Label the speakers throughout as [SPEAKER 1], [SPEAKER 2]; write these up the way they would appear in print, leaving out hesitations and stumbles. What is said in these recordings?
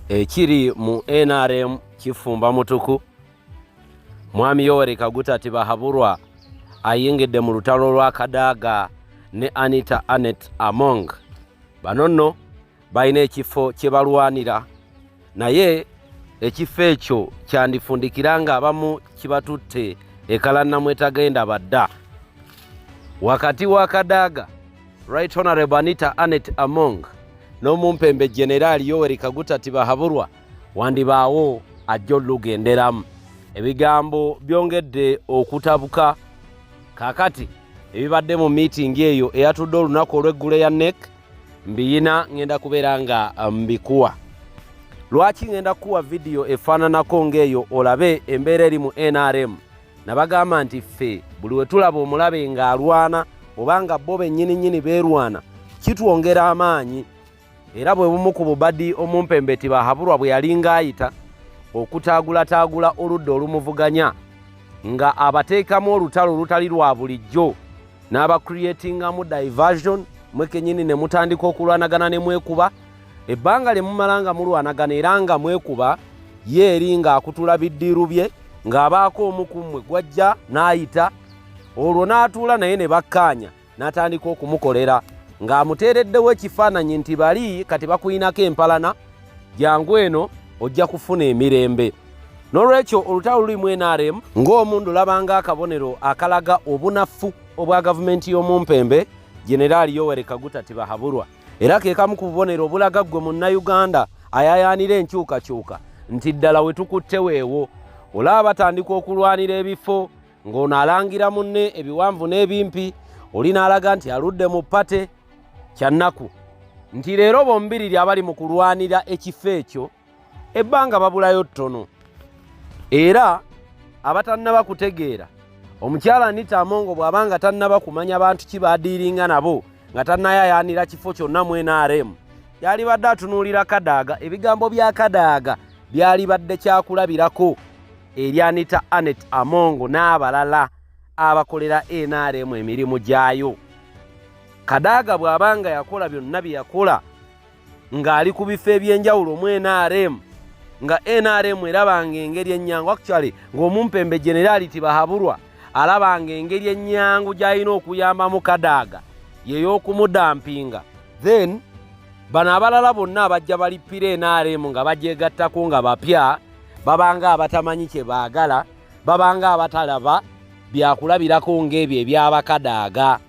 [SPEAKER 1] ekiri mu NRM kifumba mutuku. Mwami Yoweri Kaguta Tibahaburwa ayingidde mu lutalo lwa Kadaga ne Anita Anet Among. Bano nno balina ekifo kye balwanira, naye ekifo ekyo kyandifundikira nga abamu kibatutte ekalannamu etagenda badda. Wakati wa Kadaga, Right Honorable Anita Anet Among n'omumpembe Generali Yoweri Kaguta Tibahaburwa wandibaawo ajja olugenderamu. Ebigambo byongedde okutabuka kakati ebibadde mu meeting eyo eyatudde olunaku olw'eggule ya NEC mbiyina ngenda kubeera nga mbikuwa. Lwaki ngenda kuwa video efaananako ng'eyo olabe embeera eri mu NRM? Nabagamba nti ffe buli we tulaba omulabe ng'alwana obanga bo bennyini beerwana kitwongera amaanyi. Era bwe bumu ku bubadi omumpembe Tibahaburwa bwe yalinga ayita okutaagula oludda olumuvuganya nga abateekamu olutalo olutali lwa bulijjo n'abacreatingamu diversion, mwe kennyini ne mutandika okulwanagana ne mwekuba. Ebbanga lye mumalanga mulwanagana era nga mwekuba ye eri ng'akutula biddiiru bye ng'abaako omu ku mmwe gwajja n'ayita, olwo n'atuula naye ne bakkaanya n'atandika okumukolera ng'amuteereddewo ekifaananyi nti bali kati bakuyinako empalana, jangu eno ojja kufuna emirembe. N'olwekyo olutalo luli mu NRM ng'omundu olabanga akabonero akalaga obunafu obwa gavumenti y'omumpembe Generali Yoweri Kaguta Tibahaburwa. Era ke kamu ku bubonero obulaga ggwe Munnayuganda ayayaanira enkyukakyuka nti ddala we tukutte weewo. Olaba batandika okulwanira ebifo ng'ono alangira munne ebiwanvu n'ebimpi, oli n'alaga nti aludde mu ppate kyannaku nti leero bombiriri abali mu kulwanira ekifo ekyo ebbanga babulayo ttono. Era abatannaba kutegeera omukyala Anita Among bw'abanga tannaba kumanya bantu ki baadiiringa nabo nga tannayayaanira kifo kyonna mu NRM, yali badde atunuulira Kadaga. Ebigambo bya Kadaga byali badde kyakulabirako eri Anita Anet Among n'abalala abakolera NRM emirimu gyayo. Kadaga bw'abanga yakola byonna bye yakola ng'ali ku bifo eby'enjawulo mu NRM, nga NRM erabanga engeri ennyangu, actually ng'omumpembe Generali Tibahaburwa alabanga engeri ennyangu gy'alina okuyambamu Kadaga yeey'okumudampinga, then bano abalala bonna abajja balippira NRM nga bagyegattako nga bapya, babanga abatamanyi kye baagala, babanga abatalaba byakulabirako ng'ebyo ebyaba Kadaga.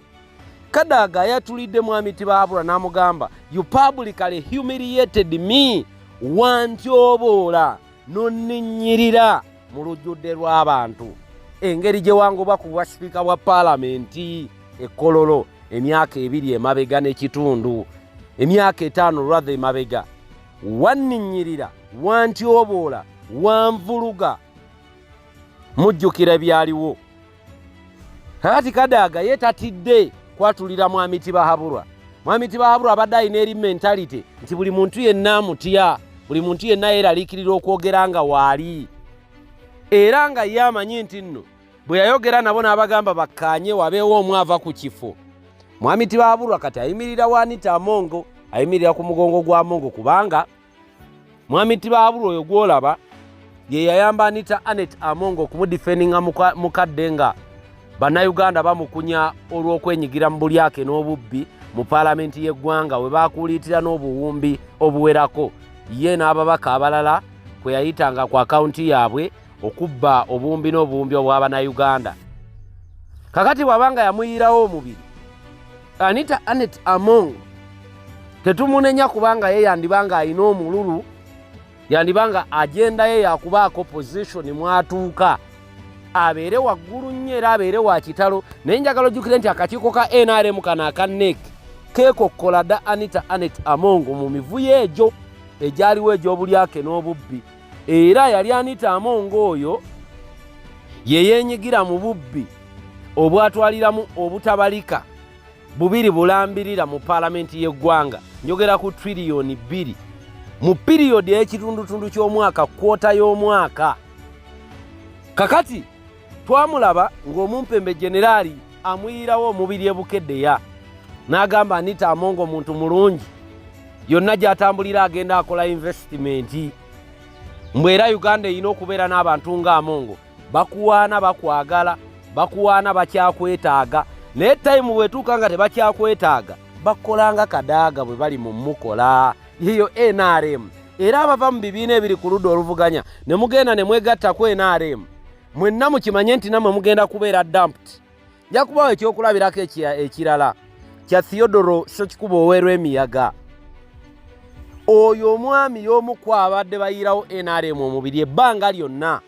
[SPEAKER 1] Kadaga yatulidde mwami Tibahaburwa n'amugamba, you publicly humiliated me, wantyoboola nonninnyirira mu lujjudde lw'abantu. Engeri gye wangoba ku bwa sipiika bwa paalamenti Ekkololo emyaka 2 emabega n'ekitundu, emyaka 5 lwadha emabega, wanninnyirira, wantyoboola, wanvuluga, mujjukira byaliwo. Kakati Kadaga ye tatidde kwatulira mwami Tibahaburwa. Mwami Tibahaburwa abadde alina eri mentality nti buli muntu yenna amutya, buli muntu yenna yeeraliikirira okwogera nga waali, era nga ye amanyi nti nno bwe yayogera nabo n'abagamba bakkaanye wabeewo omu ava ku kifo. Mwami Tibahaburwa kati ayimirira wa Anita Among, ayimirira ku mugongo gwa Among, kubanga mwami Tibahaburwa oyo gw'olaba ye yayamba Anita Anet Among okumudifendinga mukadde nga Bannayuganda bamukunya olw'okwenyigira mu bulyake n'obubbi mu paalamenti y'eggwanga we baakuliitira n'obuwumbi obuwerako. Ye n'ababaka abalala kwe yayitanga ku akawunti yaabwe okubba obuwumbi n'obuwumbi obw'Abannayuganda. Kakati bw'abanga yamuyiirawo omubiri, Anita Anet Among tetumunenya kubanga ye yandibanga alina omululu, yandibanga agenda ye yakubaako position mwatuuka, abeere waggulu nnyo era abeere wa kitalo. Naye njagala ojjukire nti akakiiko ka NRM kano aka NEC keekokkola dda Anita Anet Among mu mivuyo egyo egyaliwo egy'obulyake n'obubbi. Era yali Anita Among oyo ye yeenyigira mu bubbi obwatwaliramu obutabalika 2 bulambirira mu paalamenti y'eggwanga. Njogera ku triliyoni 2 mu piriyodi y'ekitundutundu ky'omwaka, kwota y'omwaka. Kakati twamulaba ng'omumpembe Generali amuyiirawo omubiri ebukeddeya n'agamba Anita Among omuntu mulungi, yonna gy'atambulira agenda akola investment. Mbwera Uganda erina okubeera n'abantu nga Amongo bakuwaana bakwagala, bakuwaana bakyakwetaaga, naye time bwetuuka nga tebakyakwetaaga bakolanga Kadaga bwe bali mu mukola yiyo NRM. Era abava mu bibiina ebiri ku ludda oluvuganya ne mugenda ne mwegatta ku NRM, mwenna mukimanye nti namwe mugenda kubeera dumped. Nja kubawo ekyokulabirako ekirala kya Theodoro Ssekikubo ow'Emiyaga. Oyo omwami y'omu ku abadde bayirawo NRM omubiri ebbanga lyonna,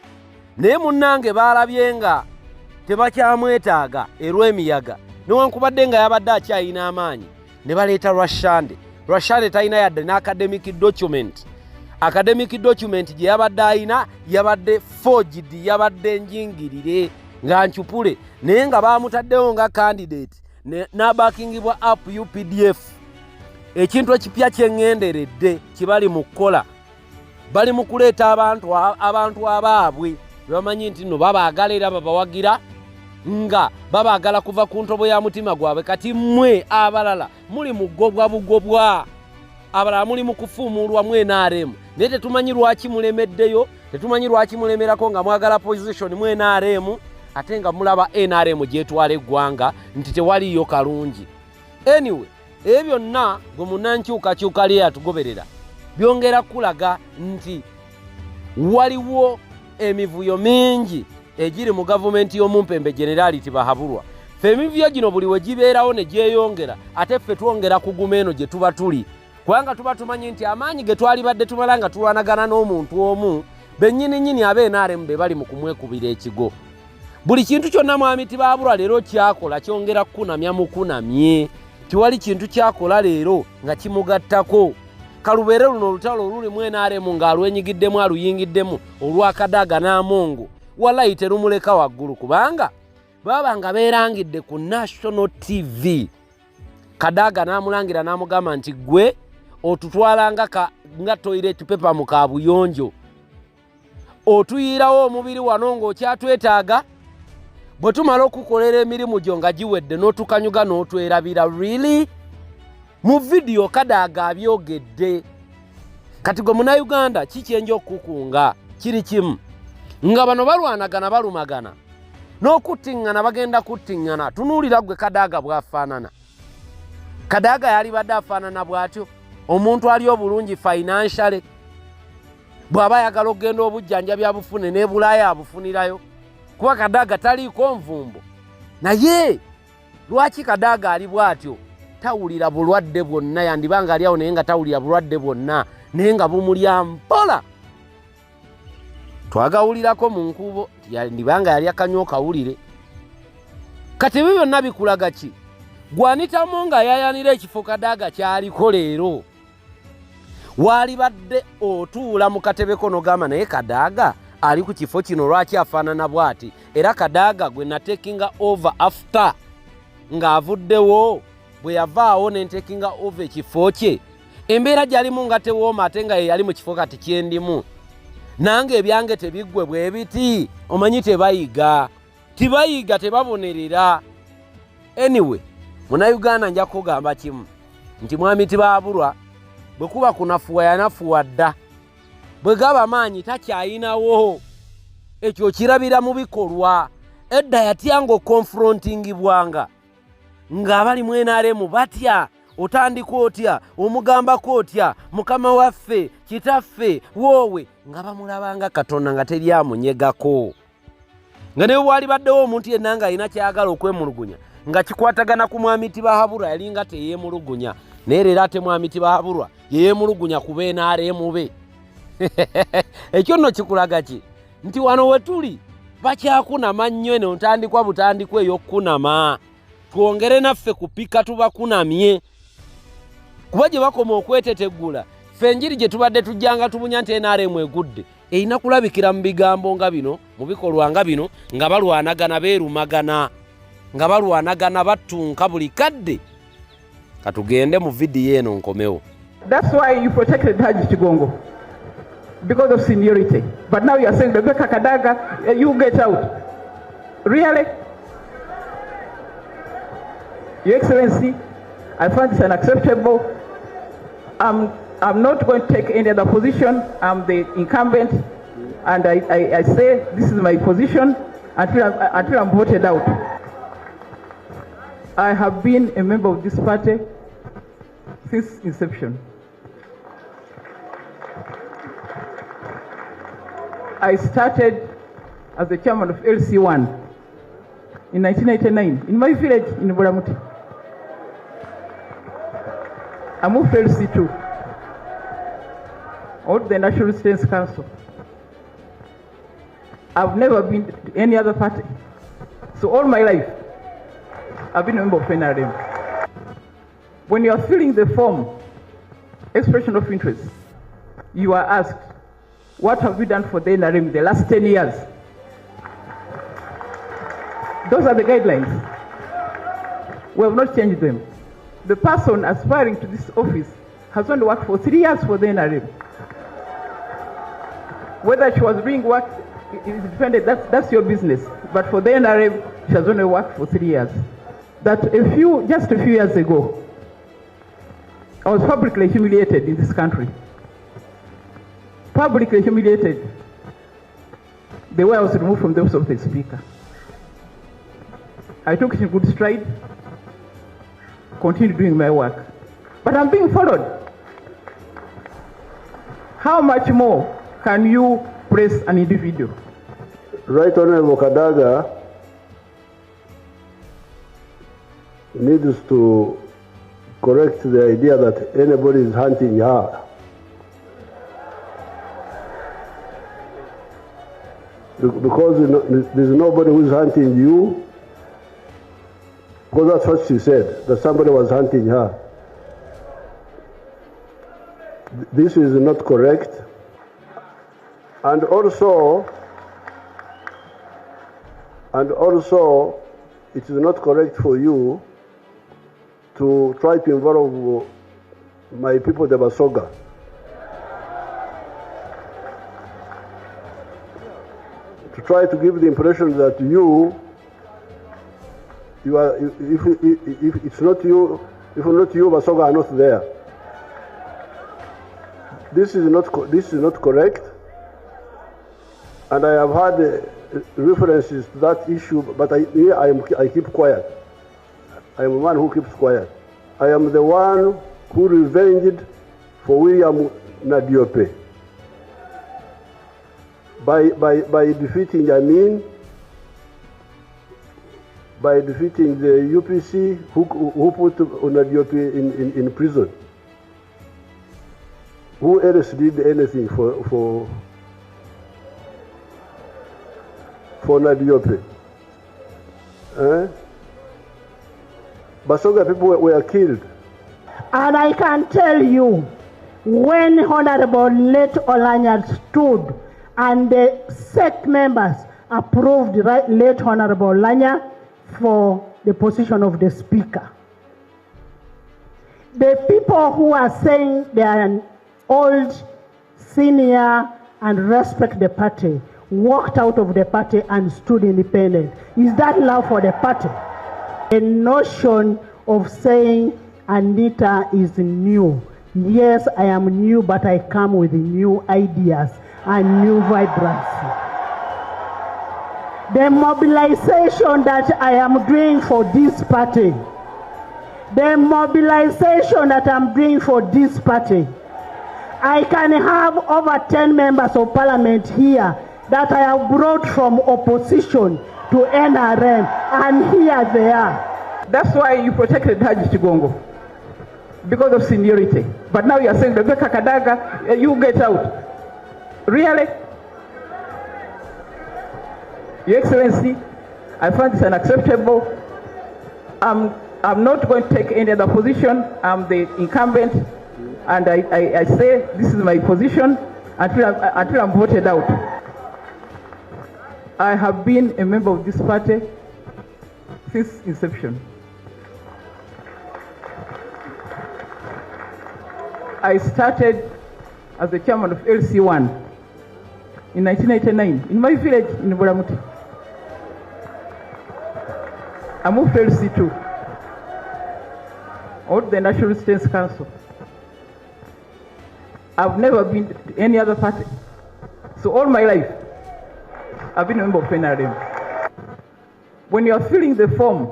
[SPEAKER 1] naye munnange baalabye nga tebakyamwetaaga Erw'Emiyaga newankubadde nga yabadde akyayina amaanyi, ne baleeta Rwashande talina yadde n'academic document. Academic document gye yabadde ayina yabadde forged, yabadde njingirire nga ncupule, naye nga baamutaddewo nga candidate n'abakingibwa up UPDF. Ekintu ekipya kyeŋŋenderedde kibali mu kukola, bali mu kuleeta abantu abaabwe bamanyi nti no babaagala era babawagira nga babaagala kuva ku ntobo ya mutima gwabwe. Kati mmwe abalala muli mu ggobwa, abalala muli mu kufuumulwa mu NRM, naye tetumanyi lwaki mulemeddeyo, tetumanyi lwaki mulemerako nga mwagala position mu NRM ate nga mulaba NRM gyetwala eggwanga nti tewaliyo kalungi. Anyway, ebyo byonna gwe munnankyukakyuka lye yatugoberera byongera kulaga nti waliwo emivuyo mingi egiri mu gavumenti y'omumpembe Generality Bahaburwa. Ffe emivuyo gino buli we gibeerawo ne gyeyongera ate ffe twongera kuguma eno gye tuba tuli, kubanga tuba tumanyi nti amaanyi ge twali badde tumala nga tulwanagana n'omuntu omu bennyini abe NRM be bali mu kumwekubira ekigo. Buli kintu kyonna mwami Bahaburwa leero kyakola kyongera kukunamya mukunamye. Tiwali kintu kyakola leero nga kimugattako. Kalubeere luno olutalo oluli mu NRM ng'alwenyigiddemu aluyingiddemu olwa Kadaga n'Amongo, wallahi terumuleka waggulu, kubanga baba nga beerangidde ku National TV. Kadaga n'amulangira n'amugamba nti gwe otutwalanga nga toilet paper mu kaabuyonjo, otuyirawo omubiri wano ng'okyatwetaaga, bwe tumala okukolera emirimu gyo nga giwedde n'otukanyuga n'otwerabira. Really? Mu video Kadaga abyogedde. Kati gwe Munnayuganda kikyenja okukunga kiri kimu nga bano balwanagana balumagana n'okuttiŋŋana bagenda kuttiŋŋana. Tunuulira gwe Kadaga bw'afaanana. Kadaga yali badde afaanana bw'atyo, omuntu ali obulungi financially, bw'aba ayagala okugenda obujjanjabi abufune ne Bulaaya abufunirayo, kuba Kadaga taliiko nvumbo. Naye lwaki Kadaga ali bw'atyo? Tawulira bulwadde bwonna, yandibanga ali awo naye nga tawulira bulwadde bwonna naye nga bumulya mpola. Twagawulirako mu nkubo, yandibanga yali akanywa okawulire. Kati ebyo byonna bikulaga ki? Gwanitamu nga yayanira ekifo Kadaga kyaliko leero. Waali badde otuula mu katebe kono gamba naye Kadaga ali ku kifo kino lwaki afaanana bw'ati? Era Kadaga gwe natekinga over after ng'avuddewo, bwe yavaawo ne ntekinga over ekifo kye, embeera gyalimu nga tewooma ate nga ye yali mu kifo kati kyendimu. Nange ebyange tebiggwe bwe biti, omanyi tebayiga tebabonerera. Anyway, Munnayuganda nja kugamba kimu nti mwami Bahaburwa bwe kuba kunafuwa yanafuwa dda, bwe gaba amaanyi takyayinawo. Ekyo kirabira mu bikolwa. Edda yatyanga okonfrontingibwanga ng'abali mu NRM batya, otandika otya, omugambako otya, mukama waffe, kitaffe, woowe, nga bamulabanga Katonda nga teri amunyegako. Nga ne bwali baddewo omuntu yenna ng'alina kyayagala okwemulugunya nga kikwatagana ku mwami Bahaburwa yali nga teyeemulugunya, naye leero ate mwami Bahaburwa yeemulugunya ku NRM be. Ekyo nno kikulaga ki? Nti wano we tuli bakyakunama nnyo, eno ntandikwa butandikwa ey'okkunama. Twongere naffe kupika tubakunamye, kuba gye bakoma okweteteggula ffe enjiri gye tubadde tujjanga tubunya nti NRM egudde erina kulabikira mu bigambo nga bino, mu bikolwa nga bino, nga balwanagana beerumagana, nga balwanagana battunka buli kadde. Katugende mu vidiyo eno nkomewo.
[SPEAKER 2] That's why you protected Haji Kigongo, because of seniority. But now you are saying Rebecca Kadaga, you get out. Really? Your Excellency, I find this unacceptable. I'm not going to take any other position. I'm the incumbent, and I say this is my position until I'm voted out. I have been a member of this party since inception. I started as the chairman of LC1 in 1989 in my village in Buramuti. I moved to LC2, or the National Resistance Council. I've never been to any other party. So all my life, I've been a member of NRM. When you are filling the form, expression of interest, you are asked, what have you done for the NRM the last 10 years? Those are the guidelines. We have not changed them. The person aspiring to this office has only worked for 3 years for the NRM. Whether she was doing work, it depended, that's your business. But for the NRM, she has only worked for 3 years. That just a few years ago, I was publicly humiliated in this country. Publicly humiliated the way I was removed from the office of the Speaker. I took it in good stride, continued doing my work. But I'm being followed. How much more can you press an individual?
[SPEAKER 3] Right Honorable Kadaga needs to correct the idea that anybody is hunting her. Because there's nobody who's hunting you. Because that's what she said, that somebody was hunting her. This is not correct. And also, it is not correct for you to try to involve my people, the Basoga. To try to give the impression that you are, if it's not you, if not you, Basoga are not there. This is not correct. And I have had references to that issue, but I keep quiet. I am a man who keeps quiet. I am the one who revenged for William Nadiope by defeating Yamin, by defeating the UPC who put Nadiope in prison. Who else did anything for Nadiope? Basoga people were killed.
[SPEAKER 4] And I can tell you, when Honorable Late Olanya stood and the SEC members approved Late Honorable Olanya for the position of the Speaker, the people who are saying they are old, senior, and respect the party walked out of the party and stood independent. Is that love for the party? The notion of saying Anita is new. Yes, I am new, but I come with new ideas and new vibrancy. The mobilization that I am doing for this party, I can have over 10 members of parliament here that I have brought from opposition to NRM, and here they are.
[SPEAKER 2] That's why you protected Haji Chigongo, because of seniority. But now you are saying, Rebecca Kadaga, you get out. Really? Your Excellency, I find this unacceptable. I'm not going to take any other position. I'm the incumbent, and I say this is my position until I'm voted out. I have been a member of this party since inception. I started as the chairman of LC1 in 1989 in my village in Buramuti. I moved to LC2, or the National Resistance Council. I've never been to any other party. So all my life, I've been a member of NRM. When you are filling the form,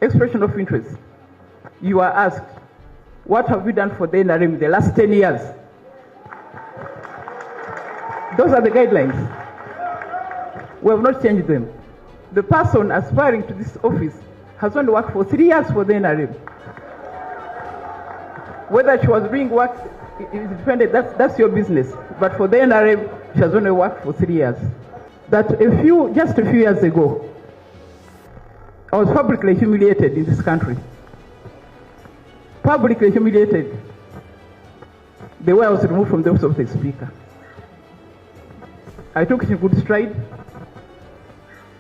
[SPEAKER 2] expression of interest, you are asked, what have you done for the NRM the last 10 years? Those are the guidelines. We have not changed them. The person aspiring to this office has only worked for 3 years for the NRM. Whether she was doing work independent, that's your business. But for the NRM, she has only worked for 3 years. Just a few years ago, I was publicly humiliated in this country. Publicly humiliated the way I was removed from the office of the Speaker. I took it in good stride,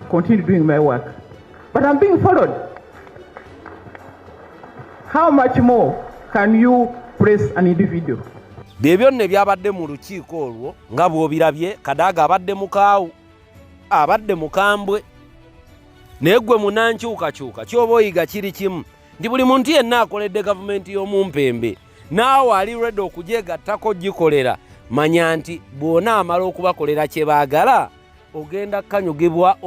[SPEAKER 2] continued doing my work. But I'm being followed. How much more can you press an individual?
[SPEAKER 1] Byebyo ne byabadde mu lukiiko olwo nga bw'obirabye Kadaga abadde mukaawu abadde mukambwe naye gwe munankyukakyuka ky'oba oyiga kiri kimu nti buli muntu yenna akoledde gavumenti y'omumpembe naawe ali ready okugyegattako gikolera manya nti bw'ona amala okubakolera kye baagala ogenda kanyugibwa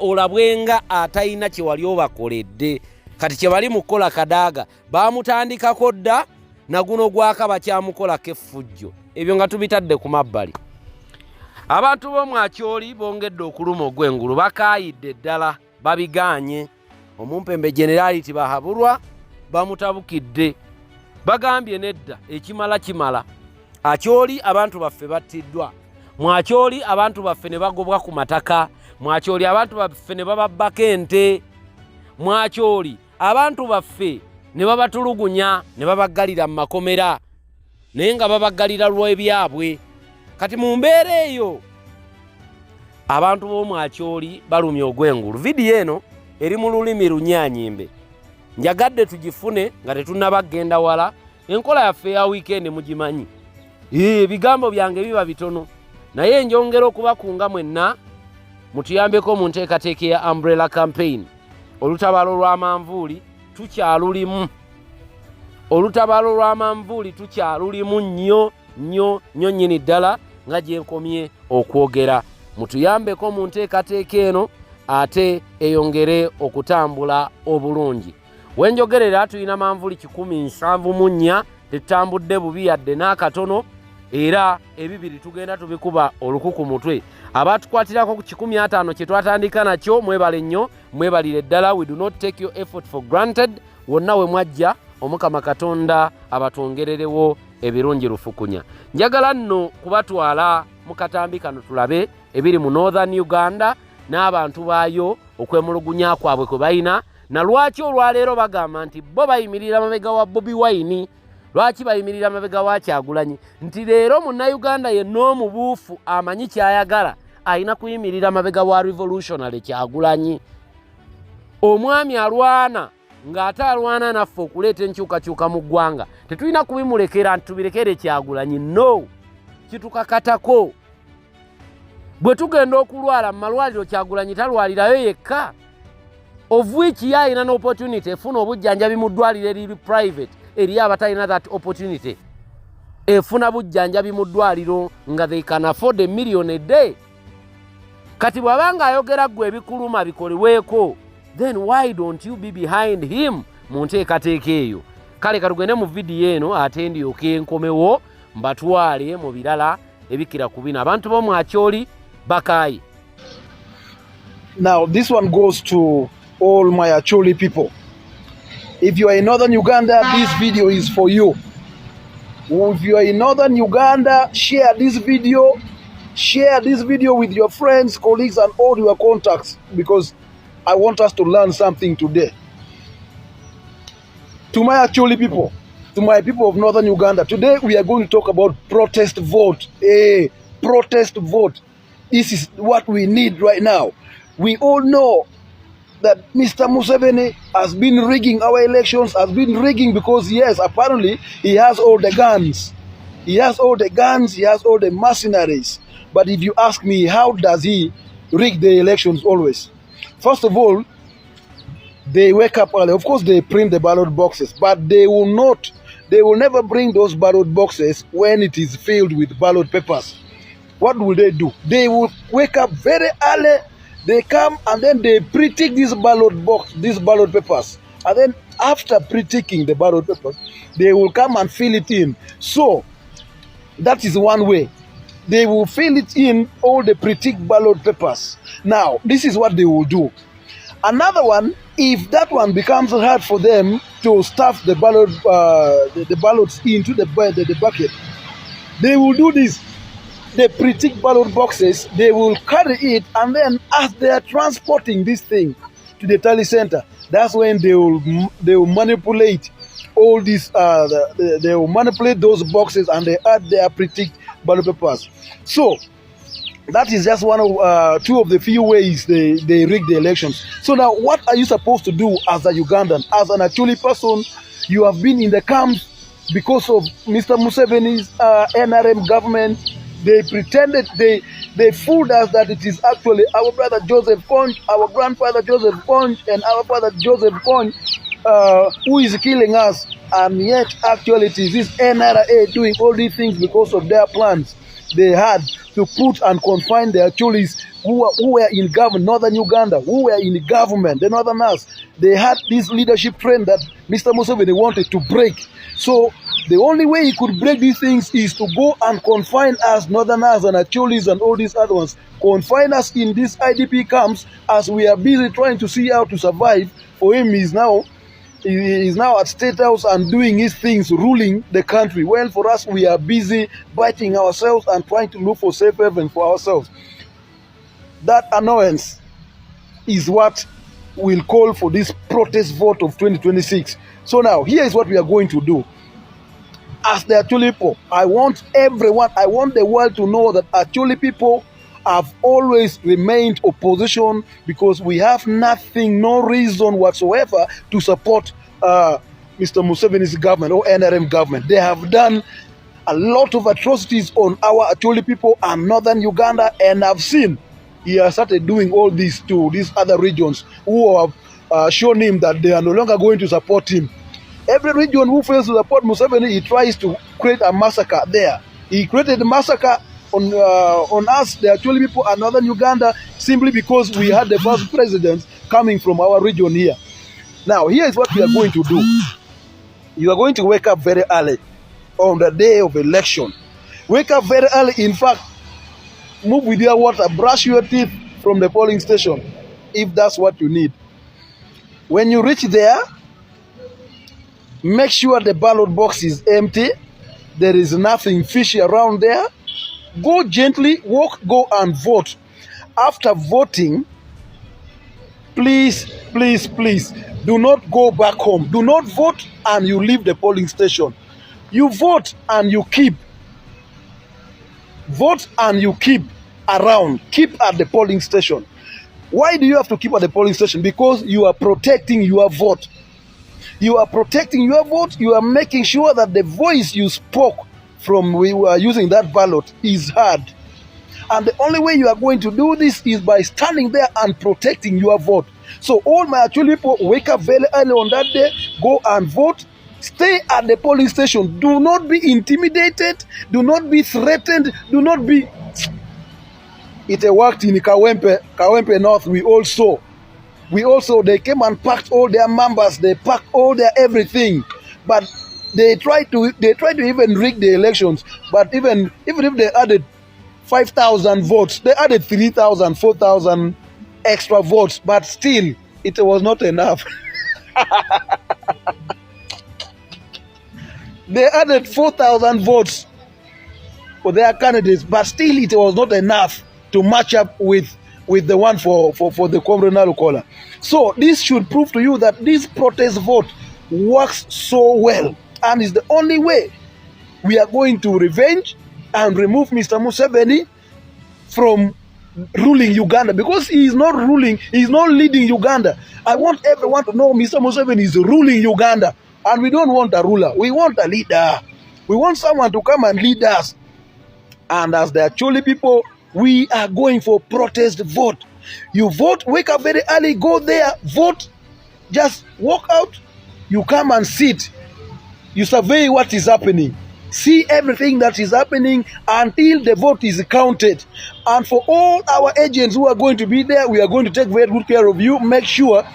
[SPEAKER 1] olabwenga atalina kye wali obakoledde kati kye bali mu kukola Kadaga baamutandikako dda na guno gwaka bakyamukolako effujjo ebyo nga tubitadde ku mabbali. Abantu b'omwakyoli bongedde okuluma ogw'engulu bakaayidde ddala babigaanye. Omumpembe generality bahabulwa bamutabukidde bagambye nedda ekimala kimala. Akyoli abantu baffe battiddwa, mwakyoli abantu baffe ne bagobwa ku mataka, mwakyoli abantu baffe ne bababbako ente, mwakyoli abantu baffe ne babatulugunya ne babaggalira mu makomera naye nga babaggalira lw'ebyabwe. Kati mu mbeera eyo abantu b'omwakyoli balumya ogw'engulu. Vidiyo eno eri mu lulimi Lunyaanyimbe, njagadde tugifune nga tetunnabagenda wala. Enkola yaffe ya weekend mugimanyi, ebigambo byange biba bitono naye njongera okubakunga mwenna mutuyambeko mu nteekateeka ya umbrella campaign. Olutabaalo lw'amanvuuli tukyalulimu, olutabaalo lw'amanvuuli tukyalulimu nnyo nnyini ddala nga gye nkomye okwogera. Mutuyambeko mu nteekateeka eno ate eyongere okutambula obulungi. Wenjogerera tulina manvuuli 174 tetambudde bubi yadde n'akatono era ebibiri tugenda tubikuba olukuku mutwe. Abatukwatirako ku 15 kye twatandika nakyo mwebale nnyo, mwebalire ddala. We do not take your effort for granted. Wonna we mwajja Omukama Katonda abatongererewo ebirungi lufukunya. Njagala nno kubatwala mu katambi kano tulabe ebiri mu Northern Uganda n'abantu baayo okwemulugunya kwabwe kwe bayina na lwaki olwaleero bagamba nti bo bayimirira mabega wa Bobi Wine. Lwaki bayimirira mabega wa Kyagulanyi? Nti leero Munnayuganda yenna omubuufu amanyi kyayagala ayina kuyimirira mabega wa Revolutionary Kyagulanyi. Omwami alwana ng'ate alwana naffe okuleeta enkyukakyuka mu ggwanga. Tetulina kubimulekera nti tubirekere Kyagulanyi, no, kitukakatako. Bwe tugenda okulwala mu malwaliro Kyagulanyi talwalirayo yekka, of which yalina n'opportunity efuna obujjanjabi mu ddwaliro eriri private eri abatalina that opportunity. Efuna bujjanjabi mu ddwaliro nga they can afford $1 million a day. Kati bw'abanga ayogera ggwe ebikuluma bikolebweko, then why don't you be behind him mu nteekateeka eyo? Kale katugende mu vidiyo eno ate ndyoke nkomewo mbatwale mu birala ebikira ku bino. Abantu b'omwakyoli bakaayi.
[SPEAKER 5] Now this one goes to all my Acholi people. If you are in Northern Uganda, this video is for you. If you are in Northern Uganda, share this video with your friends, colleagues, and all your contacts, because I want us to learn something today. To my Acholi people, to my people of Northern Uganda, today we are going to talk about protest vote. Protest vote. This is what we need right now. We all know that Mr. Museveni has been rigging our elections, has been rigging because, yes, apparently he has all the guns. He has all the guns, he has all the mercenaries. But if you ask me, how does he rig the elections always? First of all, they wake up early. Of course, they print the ballot boxes, but they will not They will never bring those ballot boxes when it is filled with ballot papers. What will they do? They will wake up very early. They come and then they pre-tick these ballot papers. And then after pre-ticking the ballot papers, they will come and fill it in. So that is one way. They will fill it in, all the pre-ticked ballot papers. Now, this is what they will do. Another one, if that one becomes hard for them to stuff the ballots into the bucket, they will do this. The pre-ticked ballot boxes, they will carry it, and then as they are transporting this thing to the tally center, that's when they will manipulate all these. They will manipulate those boxes, and they add their pre-ticked ballot papers. So that is just one of two of the few ways they rig the elections. So now, what are you supposed to do as a Ugandan, as an Acholi person? You have been in the camps because of Mr. Museveni's NRM government. They pretended, they fooled us that it is actually our brother Joseph Kony, our grandfather Joseph Kony, and our father Joseph Kony who is killing us. And yet, actually, it is this NRA doing all these things because of their plans. They had to put and confine the Acholis who were in government, northern Uganda, who were in the government, the northerners. They had this leadership trend that Mr. Museveni wanted to break. So the only way he could break these things is to go and confine us, northerners and Acholis and all these other ones, confine us in these IDP camps as we are busy trying to see how to survive. For him, he is now at State House and doing his things, ruling the country. Well, for us, we are busy biting ourselves and trying to look for safe haven for ourselves. That annoyance is what will call for this protest vote of 2026. So now, here is what we are going to do. As the Acholi people, I want the world to know that Acholi people have always remained opposition because we have nothing, no reason whatsoever to support Mr. Museveni's government or NRM government. They have done a lot of atrocities on our Acholi people and northern Uganda, and I've seen he has started doing all this to these other regions who have shown him that they are no longer going to support him. Every region who fails to support Museveni, he tries to create a massacre there. He created a massacre on us, the Acholi people, and northern Uganda, simply because we had the first president coming from our region here. Now, here is what we are going to do. You are going to wake up very early on the day of election. Wake up very early. In fact, move with your water, brush your teeth from the polling station, if that's what you need. When you reach there, make sure the ballot box is empty. There is nothing fishy around there. Go gently, go and vote. After voting, please, please, please, do not go back home. Do not vote and you leave the polling station. You vote and you keep. Vote and you keep around. Keep at the polling station. Why do you have to keep at the polling station? Because you are protecting your vote. You are protecting your vote. You are making sure that the voice you spoke from we were using that ballot is heard. And the only way you are going to do this is by standing there and protecting your vote. So all my Acholi people, wake up very early on that day, go and vote. Stay at the polling station. Do not be intimidated. Do not be threatened. Do not be... It worked in Kawempe North. We also, they came and packed all their members. They packed all their everything. But they tried to even rig the elections. But even if they added 5,000 votes, they added 3,000, 4,000 extra votes. But still, it was not enough. They added 4,000 votes for their candidates, but still it was not enough to match up with the one for the Communal Kola. So this should prove to you that this protest vote works so well, and is the only way we are going to revenge and remove Mr. Museveni from ruling Uganda, because he is not ruling, he is not leading Uganda. I want everyone to know Mr. Museveni is ruling Uganda, and we don't want a ruler, we want a leader. We want someone to come and lead us. And as the Acholi people, we are going for protest vote. You vote, wake up very early, go there, vote, just walk out, you come and sit You survey what is happening. See everything that is happening until the vote is counted. And for all our agents who are going to be there, we are going to take very good care of you. Make sure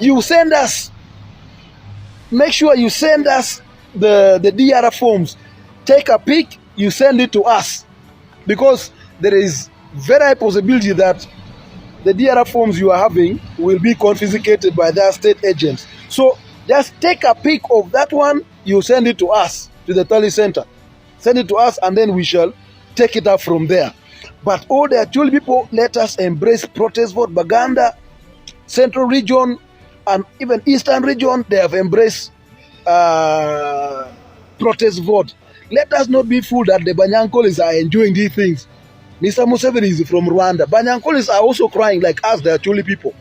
[SPEAKER 5] you send us. Make sure you send us the DR forms. Take a pic, you send it to us. Because there is very high possibility that the DR forms you are having will be confiscated by their state agents. So just take a pic of that one, you send it to us, to the tally center. Send it to us and then we shall take it up from there. But all the actual people, let us embrace protest vote. Baganda, Central Region, and even Eastern Region, they have embraced protest vote. Let us not be fooled that the Banyankolis are enjoying these things. Mr. Museveni is from Rwanda. Banyankolis are also crying like us, the actual people.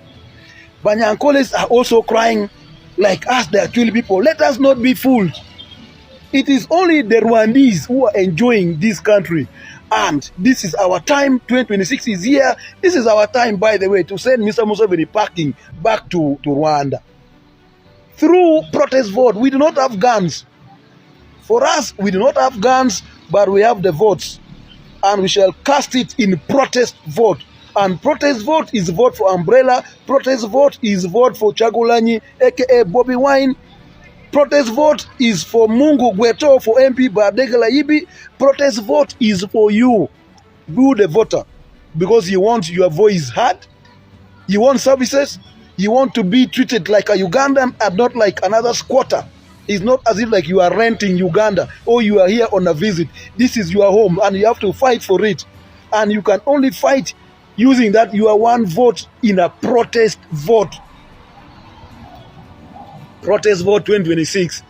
[SPEAKER 5] Banyankolis are also crying like us, the actual people. Let us not be fooled. It is only the Rwandese who are enjoying this country. And this is our time. 2026 is here. This is our time, by the way, to send Mr. Museveni packing back to Rwanda. Through protest vote, we do not have guns. For us, we do not have guns, but we have the votes. And we shall cast it in protest vote. And protest vote is vote for Umbrella. Protest vote is vote for Chagulanyi, aka Bobby Wine. Protest vote is for Mungu Gweto, for MP Badegala Ibi. Protest vote is for you, the voter. Because you want your voice heard. You want services. You want to be treated like a Ugandan and not like another squatter. It's not as if like you are renting Uganda or you are here on a visit. This is your home and you have to fight for it. And you can only fight using that your one vote in a protest vote. Protest vote 2026.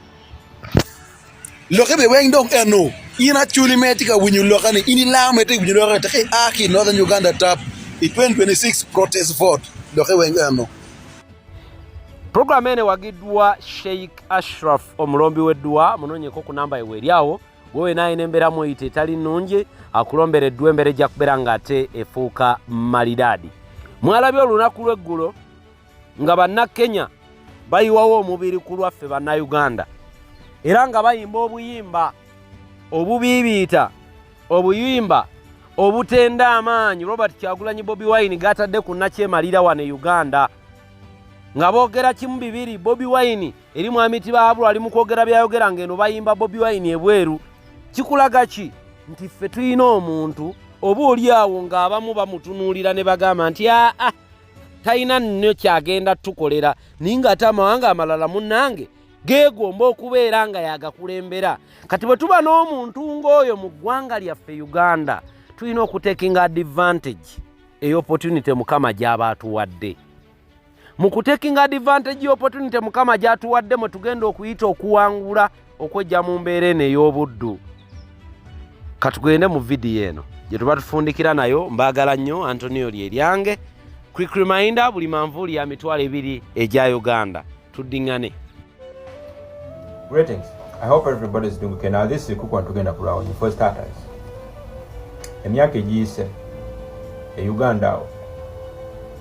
[SPEAKER 5] Look at the way don't know. In actually metika when you look at it, in Lamete when you look at Aki Northern Uganda tap the 2026 protest vote. Look at the way
[SPEAKER 1] Program ene wagidwa Sheikh Ashraf omulombi weddwa munonyeko ku namba eweryawo wewe naye nembera moyite tali nunje akulombere ddwa embere ja kuberanga ate efuuka malidadi. Mwalabye olunaku lweggulo nga banna Kenya bayiwawo omubiri ku lwaffe banna Uganda era nga bayimba obuyimba obubibiita obuyimba obutenda amaanyi Robert Kyagulanyi Bobi Wine gatadde ku nakyemalira wane Uganda nga boogera kimu bibiri. Bobi Wine eri mwamiti baabulu ali mu kwogera byayogera ngeno bayimba Bobi Wine ebweru. Kikulaga ki nti ffe tulina omuntu oba oli awo ng'abamu bamutunuulira ne bagamba nti talina nnyo kyagenda tukolera ninga ate amawanga amalala munnange geegomba okubeera nga yagakulembera. Kati bwe tuba n'omuntu ng'oyo mu ggwanga lyaffe Uganda tulina okutekinga advantage ey'opportunity Mukama gy'aba atuwadde. Mu kutekinga advantage y'opportunity Mukama gy'atuwadde mwe tugenda okuyita okuwangula okwejja mu mbeera eno ey'obuddu. Katugende mu video eno gye tuba tufundikira nayo. Mbaagala nnyo Antonio Lyeryange. Quick reminder, buli manvuuli ya mitwalo 2 egya Uganda. Tuddingane.
[SPEAKER 6] Greetings. I hope everybody is doing okay. Now this is Kukwan tugenda kulawo for starters. Emyaka egiyise Uganda awo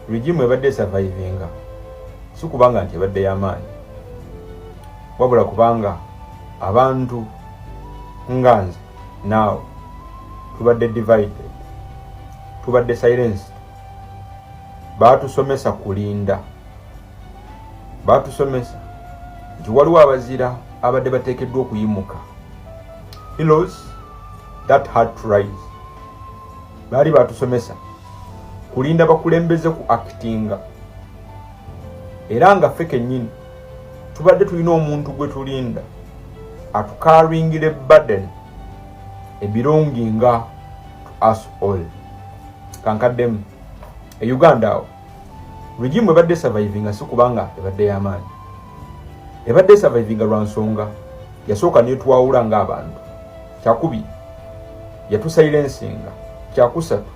[SPEAKER 6] regime ebadde survivinga si kubanga nti ebadde y'amaanyi wabula kubanga abantu nganze now tubadde divided, tubadde silenced. Batusomesa kulinda, batusomesa nti waliwo abazira abadde bateekeddwa okuyimuka. Heroes that had to rise. Bali batusomesa kulinda bakulembeze ku actinga. Era nga ffe kennyini tubadde tulina omuntu gwe tulinda atucarryingire burden belonginga to us all. Kankaddemu Uganda awo regime ebadde survivinga si kubanga ebadde y'amaanyi, ebadde survivinga lwa nsonga yasooka netwawula ng'abantu. Kyakubiri yatusilensinga. Kyakusatu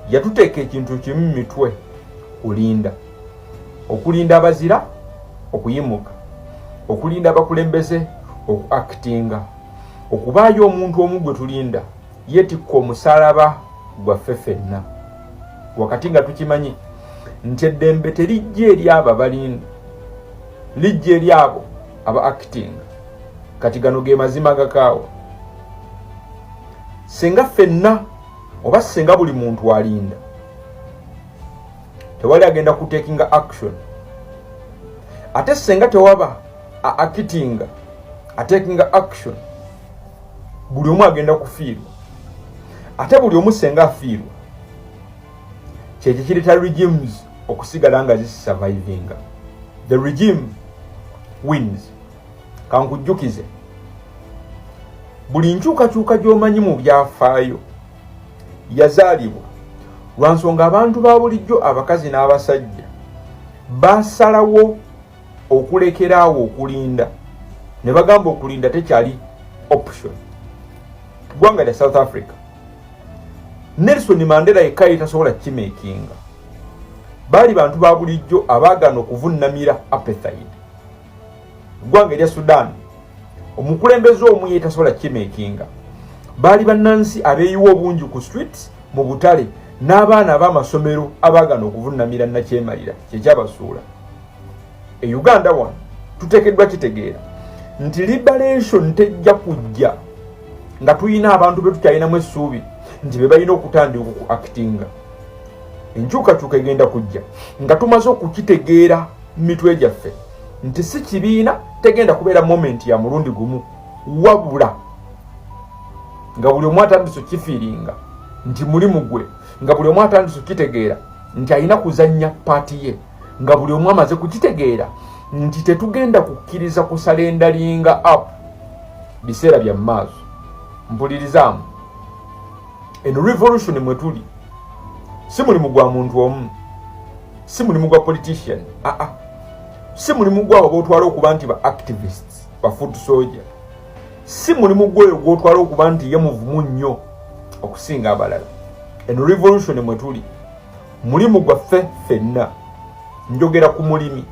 [SPEAKER 6] yatuteeka ekintu kimu mitwe kulinda, okulinda abazira okuyimuka, okulinda abakulembeze okuactinga, okubaayo omuntu omu gwe tulinda yetikka omusalaba gwaffe ffenna wakati nga tukimanyi nti eddembe terijja eri abo abalinda, lijja eri abo aba acting kati gano ge mazima gakaawa. Senga ffenna oba senga buli muntu alinda tewali agenda kutekinga action, ate senga tewaba acting atekinga action buli omu agenda kufiirwa, ate buli omu senga afiirwa kyekyo kireta regimes okusigala nga zisisurvivinga. The regime wins. Kankujjukize buli nkyukakyuka gy'omanyi mu byafaayo yazaalibwa lwa nsonga abantu ba bulijjo abakazi n'abasajja basalawo okulekeraawo okulinda ne bagamba okulinda tekyali option. Ggwanga lya South Africa Nelson Mandela yekka tasobola kimeekinga. Baali bantu ba bulijjo abaagana okuvunnamira apartheid. Ggwanga lya Sudan omukulembeze omu yetasobola kimeekinga. Baali bannansi abeeyiwa obungi ku streets mu butale n'abaana ab'amasomero abaagana okuvunnamira nakyemalira kyekyabasuula. E Uganda wano tuteekeddwa kitegeera nti liberation tejja kujja nga tuyina abantu be tukyalinamu essuubi nti be balina okutandika ku actinga. Enkyukakyuka egenda kujja nga tumaze okukitegeera mitwe gyaffe nti si kibiina tegenda kubeera moment ya mulundi gumu, wabula nga buli omu atandise kifiiringa nti mulimu gwe, nga buli omu atandise kitegeera nti alina kuzannya paati ye, nga buli omu amaze kukitegeera nti tetugenda kukkiriza kusalendalinga up biseera bya maaso. Mpulirizaamu, eno revolution mwe tuli si mulimu gwa muntu omu, si mulimu gwa politician, si mulimu gwabo gwotwala okuba nti ba activists ba foot soldier, si mulimu gweyo gwotwala okuba nti ye muvumu nnyo okusinga abalala. Eno revolution mwe tuli mulimu gwaffe ffenna. Njogera ku mulimi,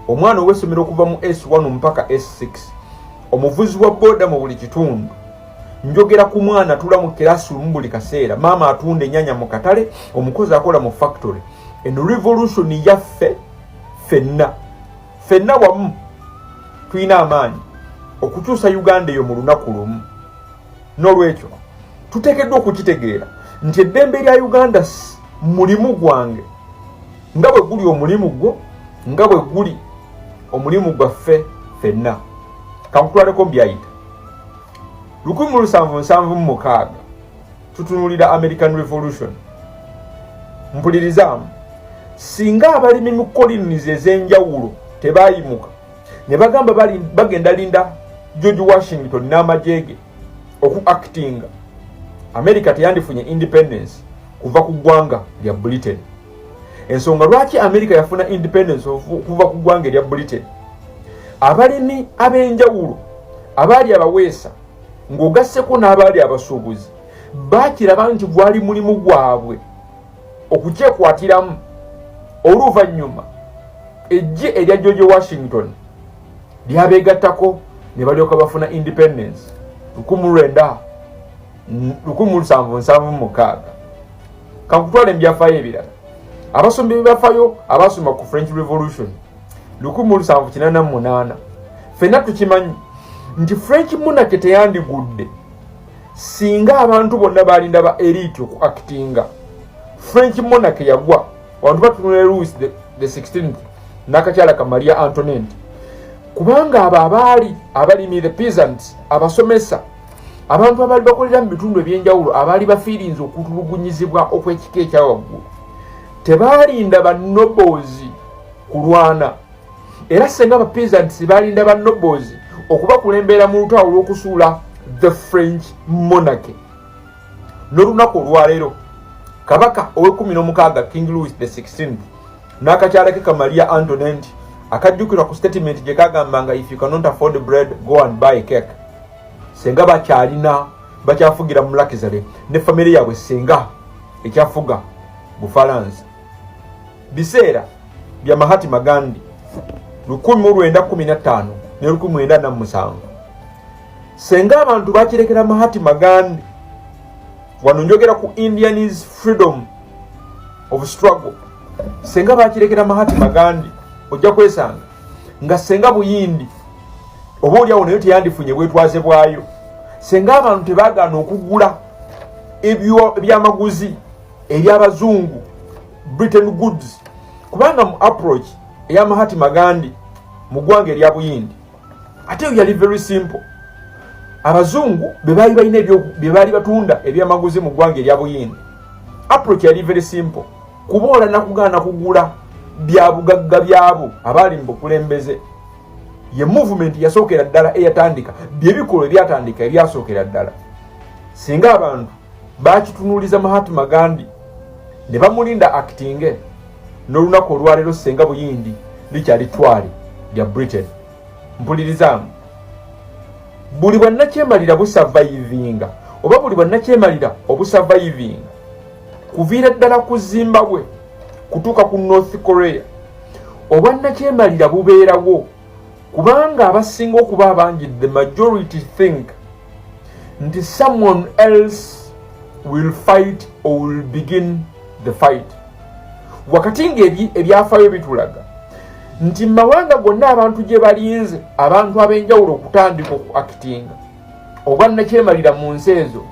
[SPEAKER 6] omwana ow'essomero okuva mu S1 mpaka S6, omuvuzi wa boda mu buli kitundu. Njogera ku mwana atula mu classroom buli kaseera, maama atunda ennyanya mu katale, omukozi akola mu factory. Eno revolution yaffe ffenna wamu tulina amaanyi okukyusa Uganda eyo mu lunaku lumu. N'olwekyo tuteekeddwa okukitegeera nti eddembe lya Uganda mulimu gwange nga bwe guli omulimu gwo, nga bwe guli omulimu gwaffe ffenna. Kankutwaleko mbyayita 1776 tutunulira American Revolution. Mpulirizaamu, singa abalimi mu colonies ez'enjawulo tebaayimuka ne bagamba bagenda linda George Washington n'amajege oku actinga, America teyandifunye independence kuva ku ggwanga lya Britain. Ensonga lwaki America yafuna independence kuva ku ggwanga lya Britain, abalimi ab'enjawulo abaali abaweesa ng'ogasseko n'abaali abasuubuzi baakiraba nti gwali mulimu gwabwe okukyekwatiramu. Oluvannyuma ejje erya George Washington lyabeegattako ne balyoka bafuna independence 1776. Kankutwala ebyafaayo ebirala. Abasomi bebafaayo abasoma ku French Revolution 1788. Ffenna tukimanyi nti French monarchy teyandigudde singa abantu bonna balinda ba elite oku actinga. French monarchy yagwa abantu batunula Louis the 16th n'akakyala ka Maria Antoinette, kubanga abo abalimi the peasants, abasomesa, abantu abaali bakolera mu bitundu ebyenjawulo abaali bafiirinze okutulugunyizibwa okw'ekika ekyawaggulu tebaalinda ba nobles kulwana, era senga ba peasants baalinda ba nobles okubakulembera mu lutalo olw'okusuula the French monarchy. N'olunaku olwaleero kabaka owe-16 King Louis the 16th n'akakyala ke ka Maria Antoinette akajjukirwa ku statement gye kagambanga if you cannot afford bread go and buy a cake. Senga bakyafugira mu Luxury ne family yaabwe senga ekyafuga Bufalansa. Biseera bya Mahatma Gandhi 1915 ne 1947. Senga abantu bakirekera Mahatma Gandhi, wano njogera ku Indianese freedom of struggle, senga bakirekera Mahatma Gandhi ojja kwesanga nga senga Buyindi oba oliawo nayo teyandifunye bwetwaze bwayo senga abantu tebagaana okugula ebyamaguzi ebyabazungu Britain goods kubanga mu approach eya Mahatma Gandhi mu ggwanga erya Buyindi ate yali very simple. Abazungu bebaali balina byebaali batunda ebyamaguzi mu ggwanga erya Buyindi. Approach yali very simple. Kuboola na kugaana kugula bya bugagga byabo abaali mu bukulembeze. Ye movement yasookera ddala eyatandika byebikolo ebyatandika ebyasookera ddala. Singa abantu bakitunuuliza Mahatma Gandhi ne bamulinda actinge n'olunaku olwaleero senga Buyindi likyali twali lya Britain. Mpulirizamu buli bwannakyemalira busurvivinga oba buli bwannakyemalira obusurvivinga kuviira ddala ku Zimbabwe kutuuka ku North Korea obwannakyemalira bubeerawo kubanga abasinga okuba abangi the majority think nti someone else will fight or will begin the fight. Wakati ng'ebyafaayo bitulaga nti mawanga gonna abantu gye balinze abantu ab'enjawulo okutandika okuakitinga obwannakyemalira mu nsi ezo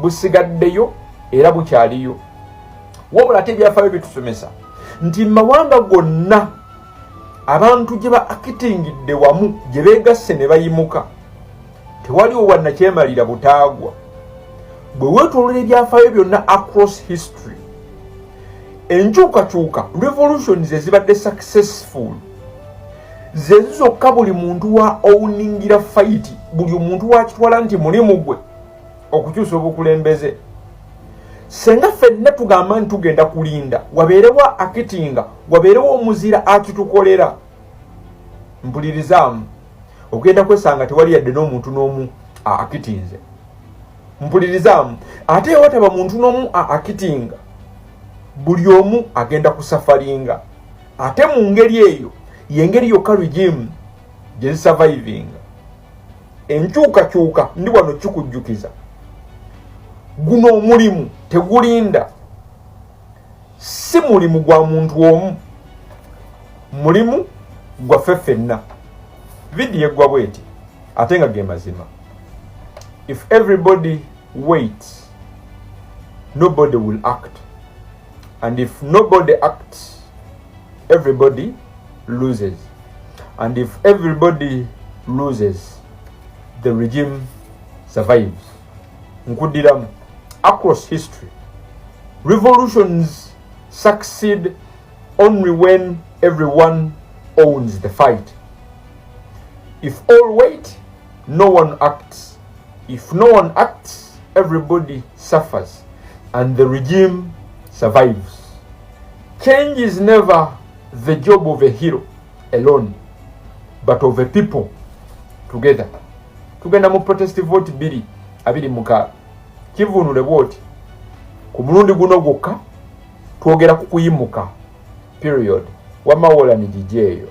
[SPEAKER 6] busigaddeyo era bukyaliyo. Wabula ate ebyafaayo bitusomesa nti mawanga gonna abantu gye baakitingidde wamu gye beegasse ne bayimuka tewaliwo bwannakyemalira butaagwa. Bwe weetoolola ebyafaayo byonna across history enkyukakyuka revolutions ezibadde successful ze zokka buli muntu wa owningira fight buli omuntu wakitwala nti mulimu gwe okukyusa obukulembeze. Senga ffenna tugamba nti tugenda kulinda wabeerewo akitinga wabeerewo omuzira akitukolera. Mpulirizaamu ogenda kwesanga tewali yadde n'omuntu n'omu akitinze. Mpulirizaamu ate wataba muntu n'omu akitinga buli omu agenda kusafaringa ate mu ngeri eyo yengeri yokka regime gye zisurvivinga. Enkyukakyuka ndi wano kikujjukiza guno omulimu tegulinda si mulimu gwa muntu omu mulimu gwaffe ffenna. Vidiyo eggwa bweti ate nga ge mazima. If everybody waits nobody will act. And if nobody acts, everybody loses. And if everybody loses, the regime survives. Nkudiramu across history, revolutions succeed only when everyone owns the fight. If all wait, no one acts. If no one acts, everybody suffers. And the regime survives. Change is never the job of a hero alone, but of a people together. Tugenda mu protest vote 226 kivunule bwoti ku mulundi guno gwokka twogera ku kuyimuka period. Wamawola ni jijeyo.